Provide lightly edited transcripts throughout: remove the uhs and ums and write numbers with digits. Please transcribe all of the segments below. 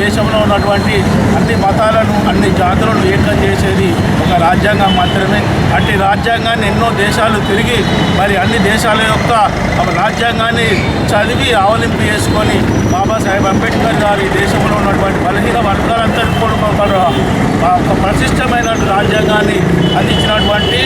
దేశంలో ఉన్నటువంటి అన్ని మతాలను అన్ని జాతులను ఏకం చేసేది ఒక రాజ్యాంగం మాత్రమే. అట్టి రాజ్యాంగాన్ని ఎన్నో దేశాలు తిరిగి మరి అన్ని దేశాల యొక్క రాజ్యాంగాన్ని చదివి ఆవలింపు చేసుకొని బాబాసాహెబ్ అంబేద్కర్ గారు ఈ దేశంలో ఉన్నటువంటి బలహీన వర్గాలందరికీ కూడా ఒక ప్రతిష్టమైన రాజ్యాంగాన్ని అందించినటువంటి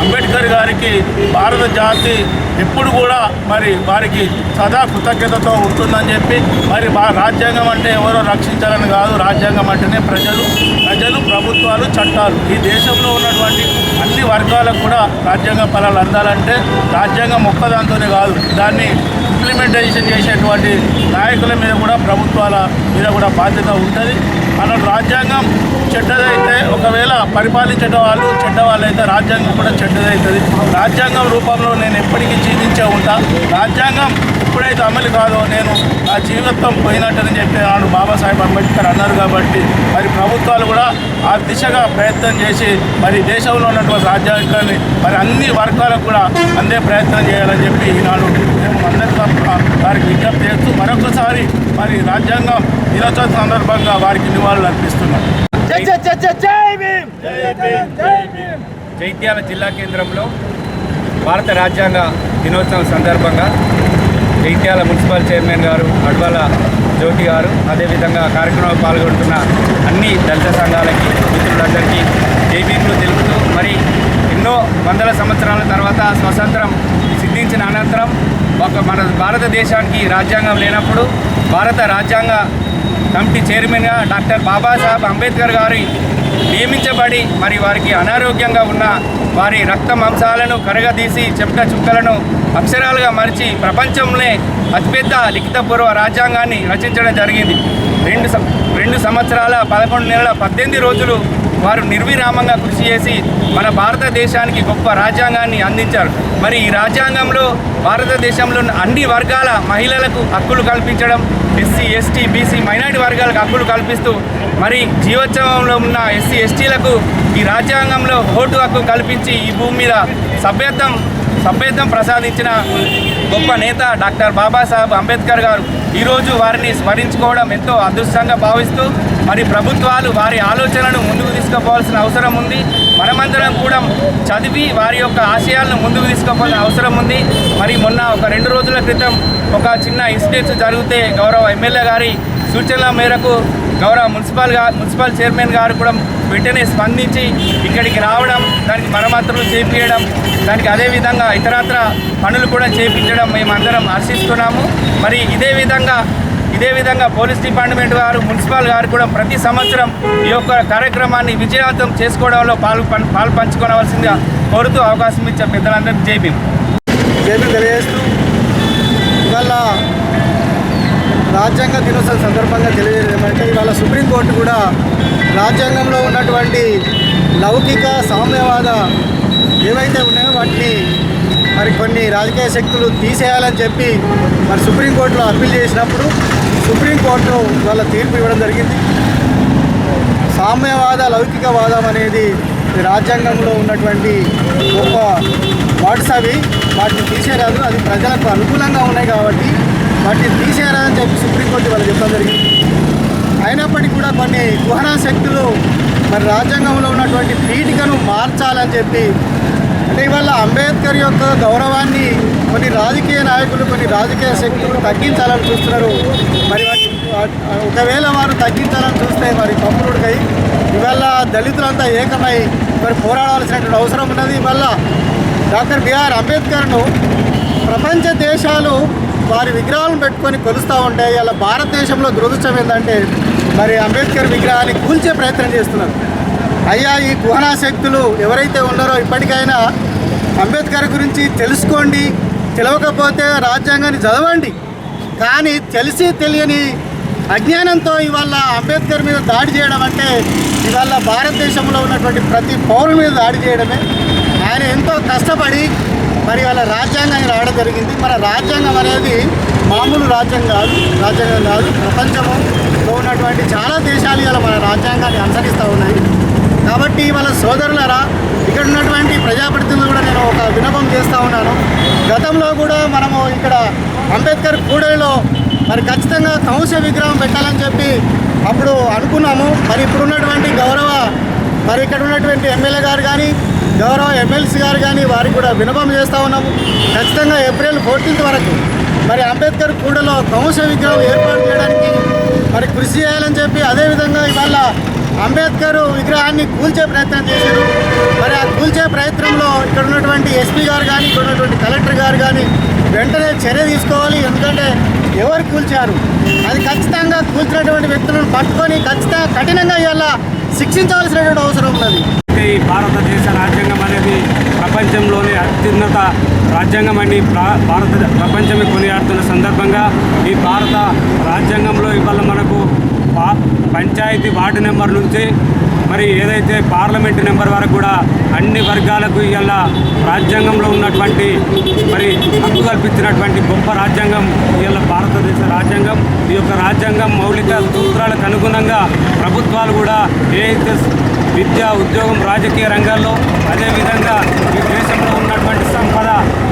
అంబేద్కర్ గారికి భారత జాతి ఎప్పుడు కూడా మరి వారికి సదా కృతజ్ఞతతో ఉంటుందని చెప్పి మరి రాజ్యాంగం అంటే ఎవరో రక్షించాలని కాదు, రాజ్యాంగం అంటేనే ప్రజలు ప్రభుత్వాలు చట్టాలు. ఈ దేశంలో ఉన్నటువంటి అన్ని వర్గాలకు కూడా రాజ్యాంగ ఫలాలు అందాలంటే రాజ్యాంగం ఒక్కదాంతోనే కాదు, దాన్ని ఇంప్లిమెంటేషన్ చేసేటువంటి నాయకుల మీద కూడా ప్రభుత్వాల మీద కూడా బాధ్యత ఉంటుంది. అలా రాజ్యాంగం చెడ్డదైతే ఒకవేళ పరిపాలించే వాళ్ళు చెడ్డవాళ్ళు అయితే రాజ్యాంగం కూడా చెడ్డదవుతుంది. రాజ్యాంగం రూపంలో నేను ఎప్పటికీ జీవించే ఉంటా. రాజ్యాంగం ఎప్పుడైతే అమలు కాదో నేను నా జీవితం పోయినట్టని చెప్పి నాడు బాబాసాహెబ్ అంబేద్కర్ అన్నారు. కాబట్టి మరి ప్రభుత్వాలు కూడా ఆ దిశగా ప్రయత్నం చేసి మరి దేశంలో ఉన్నటువంటి రాజ్యాంగాన్ని మరి అన్ని వర్గాలకు కూడా అందే ప్రయత్నం చేయాలని చెప్పి ఈనాడు మేము అందరికీ వారికి విజ్ఞప్తి చేస్తూ మరొకసారి మరి రాజ్యాంగం దినోత్సవం సందర్భంగా వారికి నివాళులు అర్పిస్తున్నాం. జైత్యాల జిల్లా కేంద్రంలో భారత రాజ్యాంగ దినోత్సవం సందర్భంగా జైత్యాల మున్సిపల్ చైర్మన్ గారు అడ్వాల జ్యోతి గారు, అదేవిధంగా కార్యక్రమంలో పాల్గొంటున్న అన్ని దళిత సంఘాలకి మిత్రులందరికీ జైభీములు తెలుపుతూ మరి ఎన్నో వందల సంవత్సరాల తర్వాత స్వతంత్రం సిద్ధించిన అనంతరం మన భారతదేశానికి రాజ్యాంగం లేనప్పుడు భారత రాజ్యాంగ కమిటీ చైర్మన్గా డాక్టర్ బాబాసాహెబ్ అంబేద్కర్ గారి నియమించబడి మరి వారికి అనారోగ్యంగా ఉన్న వారి రక్త మాంసాలను కరగదీసి చెమట చుక్కలను అక్షరాలుగా మరిచి ప్రపంచంలో అతిపెద్ద లిఖితపూర్వ రాజ్యాంగాన్ని రచించడం జరిగింది. 2 సంవత్సరాల 11 నెలల 18 రోజులు వారు నిర్విరామంగా కృషి చేసి మన భారతదేశానికి గొప్ప రాజ్యాంగాన్ని అందించారు. మరి ఈ రాజ్యాంగంలో భారతదేశంలో అన్ని వర్గాల మహిళలకు హక్కులు కల్పించడం, ఎస్సీ ఎస్టీ బీసీ మైనారిటీ వర్గాలకు హక్కులు కల్పిస్తూ మరి జీవోత్సవంలో ఉన్న ఎస్సీ ఎస్టీలకు ఈ రాజ్యాంగంలో ఓటు హక్కు కల్పించి ఈ భూమి మీద సభ్యత్వం ప్రసాదించిన గొప్ప నేత డాక్టర్ బాబాసాహెబ్ అంబేద్కర్ గారు. ఈరోజు వారిని స్మరించుకోవడం ఎంతో అదృష్టంగా భావిస్తూ మరి ప్రభుత్వాలు వారి ఆలోచనలను ముందుకు తీసుకుపోవాల్సిన అవసరం ఉంది. మనమందరం కూడా చదివి వారి యొక్క ఆశయాలను ముందుకు తీసుకుపోవాల్సిన అవసరం ఉంది. మరి మొన్న ఒక 2 రోజుల క్రితం ఒక చిన్న ఇన్సిడెంట్స్ జరిగితే గౌరవ ఎమ్మెల్యే గారి సూచనల మేరకు గౌరవ మున్సిపల్ చైర్మన్ గారు కూడా వెంటనే స్పందించి ఇక్కడికి రావడం, దానికి మరమ్మతులు చేయించడం, దానికి అదేవిధంగా ఇతరత్ర పనులు కూడా చేయించడం మేమందరం హర్షిస్తున్నాము. మరి ఇదే విధంగా పోలీస్ డిపార్ట్మెంట్ వారు, మున్సిపల్ గారు కూడా ప్రతి సంవత్సరం ఈ యొక్క కార్యక్రమాన్ని విజయవంతం చేసుకోవడంలో పాలు పంచుకోవాల్సిందిగా కోరుతూ అవకాశం ఇచ్చే పెద్దలందరికీ జై భీమ్ తెలియజేస్తూ ఇవాళ రాజ్యాంగ దినోత్సవం సందర్భంగా తెలియజేయడం ఏమంటే ఇవాళ సుప్రీంకోర్టు కూడా రాజ్యాంగంలో ఉన్నటువంటి లౌకిక సామ్యవాద ఏవైతే ఉన్నాయో వాటిని మరి కొన్ని రాజకీయ శక్తులు తీసేయాలని చెప్పి మరి సుప్రీంకోర్టులో అప్పీల్ చేసినప్పుడు సుప్రీంకోర్టు వాళ్ళ తీర్పు ఇవ్వడం జరిగింది. సామ్యవాద లౌకికవాదం అనేది రాజ్యాంగంలో ఉన్నటువంటి గొప్ప వర్డ్స్ అవి, వాటిని తీసేయరాదు, అది ప్రజలకు అనుకూలంగా ఉన్నాయి కాబట్టి వాటిని తీసేయరాదని చెప్పి సుప్రీంకోర్టు వాళ్ళు చెప్పడం జరిగింది. అయినప్పటికీ కూడా కొన్ని కుహనా శక్తులు మరి రాజ్యాంగంలో ఉన్నటువంటి పీఠికను మార్చాలని చెప్పి, అంటే ఇవాళ అంబేద్కర్ యొక్క గౌరవాన్ని కొన్ని రాజకీయ నాయకులు, కొన్ని రాజకీయ శక్తులు తగ్గించాలని చూస్తున్నారు. మరి ఒకవేళ వారు తగ్గించాలని చూస్తే మరి పంపుడుకై ఇవాళ దళితులంతా ఏకమై మరి పోరాడాల్సినటువంటి అవసరం ఉన్నది. ఇవాళ డాక్టర్ బిఆర్ అంబేద్కర్ను ప్రపంచ దేశాలు వారి విగ్రహాలను పెట్టుకొని కొలుస్తూ ఉంటాయి. ఇలా భారతదేశంలో దురదృష్టం ఏంటంటే మరి అంబేద్కర్ విగ్రహాన్ని కూల్చే ప్రయత్నం చేస్తున్నారు. అయ్యా, ఈ కుహనా శక్తులు ఎవరైతే ఉన్నారో ఇప్పటికైనా అంబేద్కర్ గురించి తెలుసుకోండి, తెలియకపోతే రాజ్యాంగాన్ని చదవండి. కానీ తెలిసి తెలియని అజ్ఞానంతో ఇవాళ అంబేద్కర్ మీద దాడి చేయడం అంటే ఇవాళ భారతదేశంలో ఉన్నటువంటి ప్రతి పౌరుల మీద దాడి చేయడమే. ఆయన ఎంతో కష్టపడి మరి వాళ్ళ రాజ్యాంగాన్ని రావడం జరిగింది. మన రాజ్యాంగం అనేది మామూలు రాజ్యాంగం కాదు. ప్రపంచంలో ఉన్నటువంటి చాలా దేశాలు ఇలా మన రాజ్యాంగాన్ని అనుసరిస్తూ ఉన్నాయి. కాబట్టి వాళ్ళ సోదరులరా, ఇక్కడ ఉన్నటువంటి ప్రజాప్రతినిధులు కూడా నేను ఒక విన్నపం చేస్తూ ఉన్నాను. గతంలో కూడా మనము ఇక్కడ అంబేద్కర్ కూడలిలో మరి ఖచ్చితంగా కంస విగ్రహం పెట్టాలని చెప్పి అప్పుడు అనుకున్నాము. మరి ఇప్పుడున్నటువంటి మరి ఇక్కడ ఉన్నటువంటి ఎమ్మెల్యే గారు కానీ గౌరవ ఎమ్మెల్సీ గారు కానీ వారికి కూడా విన్నపం చేస్తూ ఉన్నాము. ఖచ్చితంగా ఏప్రిల్ 14th వరకు మరి అంబేద్కర్ కూడలో కంస విగ్రహం ఏర్పాటు చేయడానికి మరి కృషి చేయాలని చెప్పి, అదేవిధంగా ఇవాళ అంబేద్కర్ విగ్రహాన్ని కూల్చే ప్రయత్నం చేశారు. మరి ఆ కూల్చే ప్రయత్నంలో ఇక్కడ ఉన్నటువంటి ఎస్పీ గారు కానీ ఇక్కడ ఉన్నటువంటి కలెక్టర్ గారు కానీ వెంటనే చర్య తీసుకోవాలి. ఎందుకంటే ఎవరు కూల్చారు, అది ఖచ్చితంగా కూల్చినటువంటి వ్యక్తులను పట్టుకొని ఖచ్చితంగా కఠినంగా ఇవాళ శిక్షించాల్సినటువంటి అవసరం ఉన్నది. ఈ భారతదేశ రాజ్యాంగం అనేది ప్రపంచంలోని అత్యున్నత రాజ్యాంగం అని ప్రపంచమే కొనియాడుతున్న సందర్భంగా ఈ భారత రాజ్యాంగంలో ఇవాళ మనకు పంచాయతీ వార్డు నెంబర్ నుంచి మరి ఏదైతే పార్లమెంటు నెంబర్ వరకు కూడా అన్ని వర్గాలకు ఇవాళ రాజ్యాంగంలో ఉన్నటువంటి మరి హక్కు కల్పించినటువంటి గొప్ప రాజ్యాంగం ఇవాళ భారతదేశ రాజ్యాంగం. ఈ యొక్క రాజ్యాంగం మౌలిక సూత్రాలకు అనుగుణంగా ప్రభుత్వాలు కూడా ఏదైతే విద్య, ఉద్యోగం, రాజకీయ రంగాల్లో అదేవిధంగా ఈ దేశంలో ఉన్నటువంటి సంపద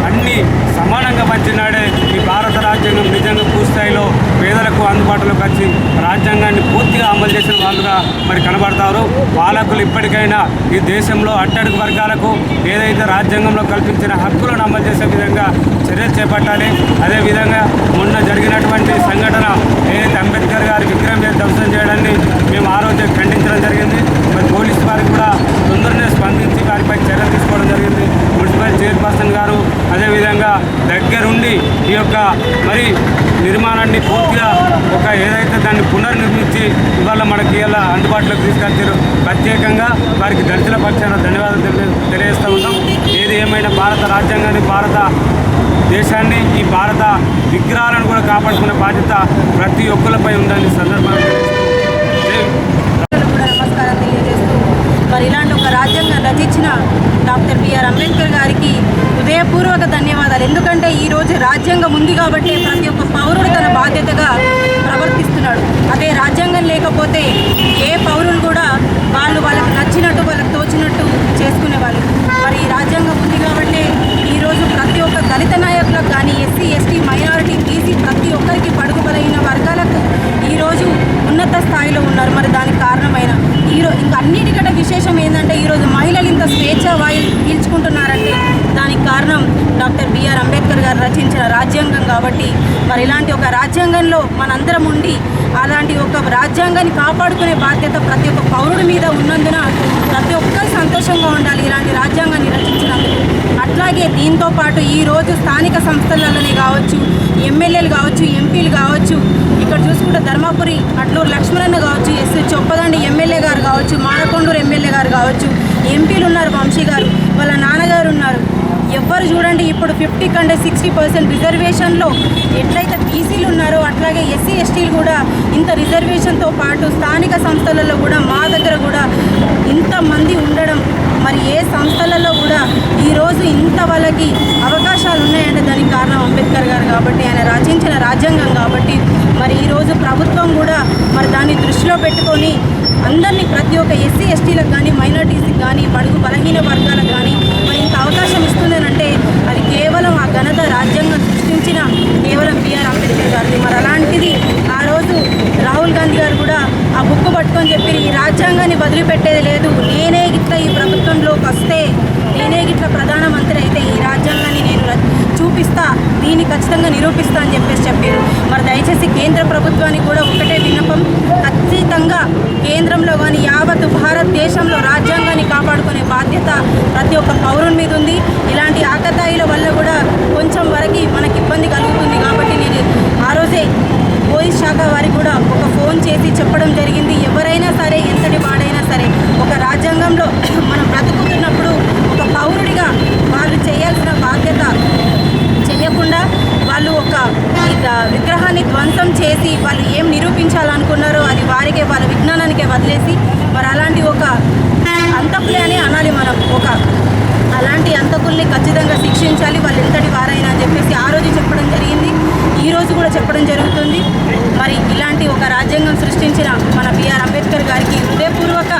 అన్నీ సమానంగా పంచినాడే ఈ భారత రాజ్యాంగం నిజంగా పూర్తిస్థాయిలో పేదలకు అందుబాటులోకి వచ్చి రాజ్యాంగాన్ని పూర్తిగా అమలు చేసిన వాళ్ళుగా మరి కనబడతారు. పాలకులు ఇప్పటికైనా ఈ దేశంలో అట్టడుగు వర్గాలకు ఏదైతే రాజ్యాంగంలో కల్పించిన హక్కులను అమలు చేసే విధంగా చర్యలు చేపట్టాలి. అదేవిధంగా మొన్న జరిగినటువంటి సంఘటన ఏదైతే అంబేద్కర్ గారి విగ్రహం మీద ధ్వంసం చేయడాన్ని మేము ఆ రోజే ఖండించడం జరిగింది. మరి పోలీసు వారికి కూడా తొందరనే స్పందించి వారిపై చర్యలు తీసుకోవడం జరిగింది. మున్సిపల్ చైర్పర్సన్ గారు అదేవిధంగా దగ్గరుండి ఈ యొక్క మరి నిర్మాణాన్ని పూర్తిగా ఏదైతే దాన్ని పునర్నిర్మించి ఇవాళ మనకి ఇలా అందుబాటులోకి తీసుకొచ్చారు. ప్రత్యేకంగా వారికి దళితుల పక్షాన ధన్యవాదాలు తెలియజేస్తూ ఉన్నాం. ఏది ఏమైనా భారత రాజ్యాంగాన్ని, భారత దేశాన్ని, ఈ భారత విగ్రహాలను కూడా కాపాడుకునే బాధ్యత ప్రతి ఒక్కరిపై ఉందని సందర్భంగా నమస్కారం తెలియజేస్తూ మరి ఇలాంటి ఒక రాజ్యాంగం రచించిన డాక్టర్ బిఆర్ అంబేద్కర్ గారికి హృదయపూర్వక ధన్యవాదాలు. ఎందుకంటే ఈరోజు రాజ్యాంగం ఉంది కాబట్టి ప్రతి ఒక్క పౌరుడు తన బాధ్యతగా ప్రవర్తిస్తున్నాడు. అదే రాజ్యాంగం లేకపోతే ఏ పౌరులు కూడా వాళ్ళకు నచ్చినట్టు, వాళ్ళకు తోచినట్టు చేసుకునేవాళ్ళు. మరి ఈ రాజ్యాంగం ఉంది కాబట్టి ఈరోజు ప్రతి ఒక్క దళిత నాయకులకు కానీ, ఎస్సీ, ఎస్టీ, మైనారిటీ, బీసీ ప్రతి ఒక్కరికి బడుగు బలహీన వర్గాలకు ఈరోజు ఉన్నత స్థాయిలో ఉన్నారు. మరి దానికి కారణమైన ఇంకా అన్నిటికంటే విశేషం ఏంటంటే ఈరోజు మహిళలు ఇంత స్వేచ్ఛ వాయులు పీల్చుకుంటున్నారంటే దానికి కారణం డాక్టర్ బిఆర్ అంబేద్కర్ గారు రచించిన రాజ్యాంగం. కాబట్టి మరి ఇలాంటి ఒక రాజ్యాంగంలో మనందరం ఉండి అలాంటి ఒక రాజ్యాంగాన్ని కాపాడుకునే బాధ్యత ప్రతి ఒక్క పౌరుడి మీద ఉన్నందున ప్రతి ఒక్కరు సంతోషంగా ఉండాలి ఇలాంటి రాజ్యాంగాన్ని రచించినందుకు. అట్లాగే దీంతో పాటు ఈరోజు స్థానిక సంస్థలలోనే కావచ్చు, ఎమ్మెల్యేలు కావచ్చు, ఎంపీలు కావచ్చు, ఇక్కడ చూసుకుంటే ధర్మపురి అట్లూరు లక్ష్మణన్న కావచ్చు, చొప్పదండి ఎమ్మెల్యే గారు కావచ్చు, మానకొండూరు ఎమ్మెల్యే గారు కావచ్చు, ఎంపీలు ఉన్నారు, వంశీ గారు వాళ్ళ నాన్నగారు ఉన్నారు. ఎవ్వరు చూడండి ఇప్పుడు 50 కంటే 60% రిజర్వేషన్లో ఎట్లయితే బీసీలు ఉన్నారో అట్లాగే ఎస్సీ, ఎస్టీలు కూడా ఇంత రిజర్వేషన్తో పాటు స్థానిక సంస్థలలో కూడా మా దగ్గర కూడా ఇంతమంది ఉండడం, మరి ఏ సంస్థలలో కూడా ఈరోజు ఇంత వాళ్ళకి అవకాశాలు ఉన్నాయంటే దానికి కారణం అంబేద్కర్ గారు కాబట్టి, ఆయన రచించిన రాజ్యాంగం కాబట్టి. మరి ఈరోజు ప్రభుత్వం కూడా మరి దాన్ని దృష్టిలో పెట్టుకొని అందరినీ ప్రతి ఒక్క ఎస్సీ, ఎస్టీలకు కానీ, మైనారిటీస్కి కానీ, బడుగు బలహీన వర్గాలకు కానీ మరి ఇంత అవకాశం ఇస్తుందనంటే అది కేవలం ఆ ఘనత రాజ్యాంగం సృష్టించిన కేవలం బిఆర్ అంబేద్కర్ గారిది. మరి అలాంటిది ఆ రోజు రాహుల్ గాంధీ గారు కూడా ఆ బుక్ పట్టుకొని చెప్పి ఈ రాజ్యాంగాన్ని వదిలిపెట్టేది లేదు, నేనే గిట్లా ఈ ప్రభుత్వంలోకి వస్తే, నేనే గిట్లా ప్రధానమంత్రి అయితే ఈ రాజ్యాంగాన్ని నేను చూపిస్తా, దీన్ని ఖచ్చితంగా నిరూపిస్తా అని చెప్పారు. మరి దయచేసి కేంద్ర ప్రభుత్వానికి కూడా ఒకటే విన్నపం, ఖచ్చితంగా కేంద్రంలో కానీ యావత్ భారతదేశంలో రాజ్యాంగాన్ని కాపాడుకునే బాధ్యత ప్రతి ఒక్క పౌరుని మీద ఉంది. ఇలాంటి ఆకతాయిల వల్ల కూడా కొంచెం వరకు మనకి ఇబ్బంది కలుగుతుంది. కాబట్టి నేను ఆ రోజే పోలీస్ శాఖ వారికి కూడా ఒక ఫోన్ చేసి చెప్పడం జరిగింది, ఎవరైనా సరే ఎంతటి వాడైనా సరే ఒక రాజ్యాంగంలో మనం బ్రతుకుతున్నప్పుడు ఒక పౌరుడిగా వాళ్ళు చేయాల్సిన బాధ్యత చెయ్యకుండా వాళ్ళు ఒక విగ్రహాన్ని ధ్వంసం చేసి వాళ్ళు ఏం నిరూపించాలనుకున్నారో అది వారికే, వాళ్ళ విజ్ఞానానికే వదిలేసి మరి అలాంటి ఒక అంతకులే అని అనాలి మనం, ఒక అలాంటి అంతకుల్ని ఖచ్చితంగా శిక్షించాలి వాళ్ళు ఎంతటి వారైనా అని చెప్పేసి ఆ రోజు చెప్పడం జరిగింది, ఈ రోజు కూడా చెప్పడం జరుగుతుంది. మరి ఇలాంటి ఒక రాజ్యాంగం సృష్టించిన మన బిఆర్ అంబేద్కర్ గారికి హృదయపూర్వక